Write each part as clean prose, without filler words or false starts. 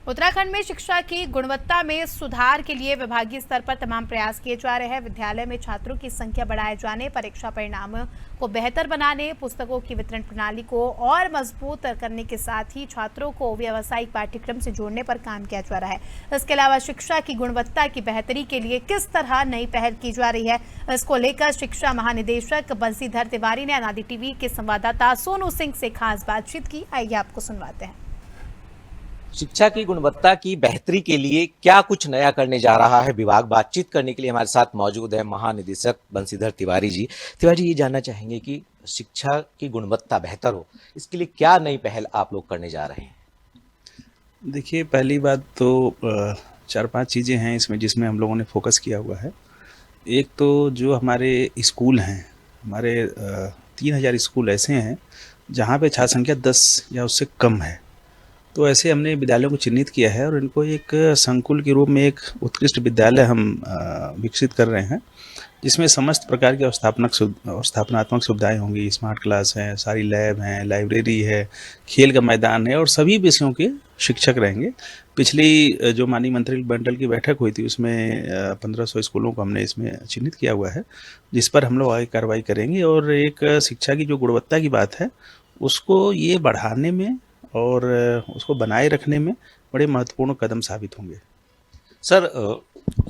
उत्तराखंड में शिक्षा की गुणवत्ता में सुधार के लिए विभागीय स्तर पर तमाम प्रयास किए जा रहे हैं। विद्यालय में छात्रों की संख्या बढ़ाए जाने, परीक्षा परिणामों को बेहतर बनाने, पुस्तकों की वितरण प्रणाली को और मजबूत करने के साथ ही छात्रों को व्यावसायिक पाठ्यक्रम से जोड़ने पर काम किया जा रहा है। इसके अलावा शिक्षा की गुणवत्ता की बेहतरी के लिए किस तरह नई पहल की जा रही है, इसको लेकर शिक्षा महानिदेशक बंसीधर तिवारी ने अनादि टीवी के संवाददाता सोनू सिंह से खास बातचीत की। आइए आपको सुनवाते हैं। शिक्षा की गुणवत्ता की बेहतरी के लिए क्या कुछ नया करने जा रहा है विभाग, बातचीत करने के लिए हमारे साथ मौजूद है महानिदेशक बंसीधर तिवारी जी। तिवारी जी, ये जानना चाहेंगे कि शिक्षा की गुणवत्ता बेहतर हो, इसके लिए क्या नई पहल आप लोग करने जा रहे हैं? देखिए, पहली बात तो 4-5 चीज़ें हैं इसमें जिसमें हम लोगों ने फ़ोकस किया हुआ है। एक तो जो हमारे स्कूल हैं, हमारे 3000 स्कूल ऐसे हैं जहाँ पे छात्र संख्या 10 या उससे कम है। तो ऐसे हमने विद्यालयों को चिन्हित किया है और इनको एक संकुल के रूप में एक उत्कृष्ट विद्यालय हम विकसित कर रहे हैं, जिसमें समस्त प्रकार की स्थापनात्मक सुविधाएं होंगी। स्मार्ट क्लास है, सारी लैब हैं, लाइब्रेरी है, खेल का मैदान है और सभी विषयों के शिक्षक रहेंगे। पिछली जो माननीय मंत्रिमंडल की बैठक हुई थी उसमें 1500 स्कूलों को हमने इसमें चिन्हित किया हुआ है, जिस पर हम लोग आगे कार्रवाई करेंगे और एक शिक्षा की जो गुणवत्ता की बात है उसको ये बढ़ाने में और उसको बनाए रखने में बड़े महत्वपूर्ण कदम साबित होंगे। सर,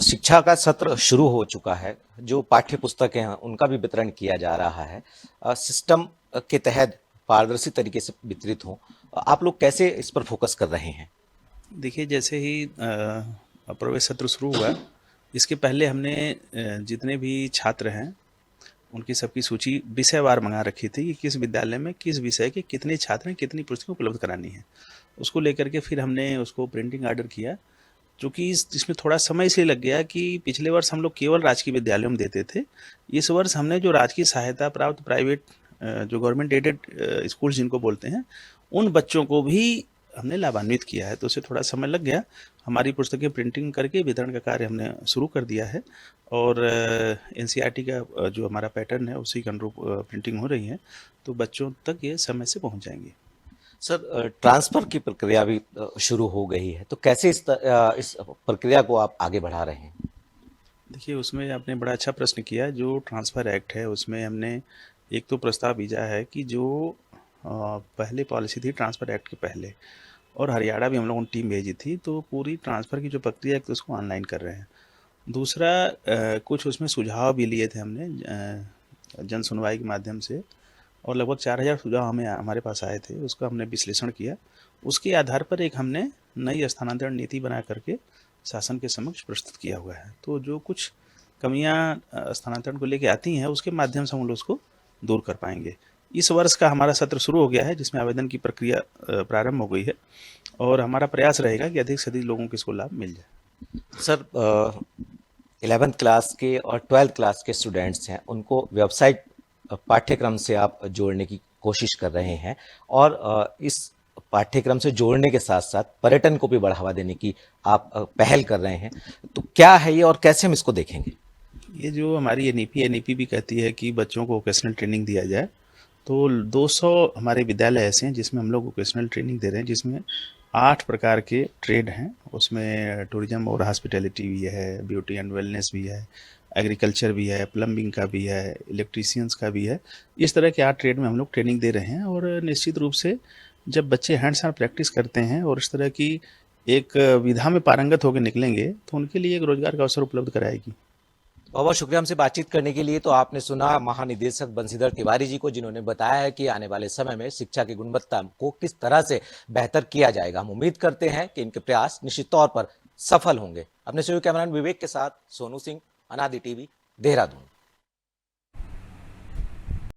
शिक्षा का सत्र शुरू हो चुका है, जो पाठ्य पुस्तकें हैं उनका भी वितरण किया जा रहा है। सिस्टम के तहत पारदर्शी तरीके से वितरित हो, आप लोग कैसे इस पर फोकस कर रहे हैं? देखिए, जैसे ही प्रवेश सत्र शुरू हुआ, इसके पहले हमने जितने भी छात्र हैं उनकी सबकी सूची विषयवार मंगा रखी थी कि किस विद्यालय में किस विषय के कितने छात्र हैं, कितनी पुस्तकें उपलब्ध करानी है। उसको लेकर के फिर हमने उसको प्रिंटिंग ऑर्डर किया, चूँकि इसमें थोड़ा समय इसलिए लग गया कि पिछले वर्ष हम लोग केवल राजकीय विद्यालयों में देते थे। इस वर्ष हमने जो राजकीय सहायता प्राप्त प्राइवेट जो गवर्नमेंट एडेड स्कूल्स जिनको बोलते हैं, उन बच्चों को भी हमने लाभान्वित किया है। तो उससे थोड़ा समय लग गया। हमारी पुस्तकें प्रिंटिंग करके वितरण का कार्य हमने शुरू कर दिया है और एनसीईआरटी का जो हमारा पैटर्न है उसी के अनुरूप प्रिंटिंग हो रही है, तो बच्चों तक ये समय से पहुंच जाएंगे। सर, ट्रांसफर की प्रक्रिया भी शुरू हो गई है, तो कैसे इस प्रक्रिया को आप आगे बढ़ा रहे हैं? देखिए, उसमें आपने बड़ा अच्छा प्रश्न किया। जो ट्रांसफ़र एक्ट है उसमें हमने एक तो प्रस्ताव भेजा है कि जो पहले पॉलिसी थी ट्रांसफ़र एक्ट के पहले, और हरियाणा भी हम लोगों ने टीम भेजी थी, तो पूरी ट्रांसफ़र की जो प्रक्रिया है तो उसको ऑनलाइन कर रहे हैं। दूसरा, कुछ उसमें सुझाव भी लिए थे हमने जन सुनवाई के माध्यम से, और लगभग 4000 सुझाव हमारे पास आए थे। उसका हमने विश्लेषण किया। उसके आधार पर एक हमने नई स्थानांतरण नीति बना करके शासन के समक्ष प्रस्तुत किया हुआ है। तो जो कुछ कमियां स्थानांतरण को लेके आती हैं उसके माध्यम से हम लोग उसको दूर कर पाएंगे। इस वर्ष का हमारा सत्र शुरू हो गया है, जिसमें आवेदन की प्रक्रिया प्रारंभ हो गई है और हमारा प्रयास रहेगा कि अधिक से अधिक लोगों को इसको लाभ मिल जाए। सर, 11th क्लास के और 12th क्लास के स्टूडेंट्स हैं, उनको व्यावसायिक पाठ्यक्रम से आप जोड़ने की कोशिश कर रहे हैं और इस पाठ्यक्रम से जोड़ने के साथ साथ पर्यटन को भी बढ़ावा देने की आप पहल कर रहे हैं, तो क्या है ये और कैसे हम इसको देखेंगे? ये जो हमारी एनईपी भी कहती है कि बच्चों को वोकेशनल ट्रेनिंग दिया जाए, तो 200 हमारे विद्यालय ऐसे हैं जिसमें हम लोग वोकेशनल ट्रेनिंग दे रहे हैं, जिसमें 8 प्रकार के ट्रेड हैं। उसमें टूरिज्म और हॉस्पिटैलिटी भी है, ब्यूटी एंड वेलनेस भी है, एग्रीकल्चर भी है, प्लम्बिंग का भी है, इलेक्ट्रीशियंस का भी है। इस तरह के 8 ट्रेड में हम लोग ट्रेनिंग दे रहे हैं और निश्चित रूप से जब बच्चे हैंड्स ऑन प्रैक्टिस करते हैं और इस तरह की एक विधा में पारंगत होकर निकलेंगे तो उनके लिए एक रोजगार का अवसर उपलब्ध कराएगी। बहुत बहुत शुक्रिया हमसे बातचीत करने के लिए। तो आपने सुना महानिदेशक बंसीधर तिवारी जी को, जिन्होंने बताया है कि आने वाले समय में शिक्षा की गुणवत्ता को किस तरह से बेहतर किया जाएगा। हम उम्मीद करते हैं कि इनके प्रयास निश्चित तौर पर सफल होंगे। अपने सहयोगी कैमरामैन विवेक के साथ सोनू सिंह, अनादि टीवी, देहरादून।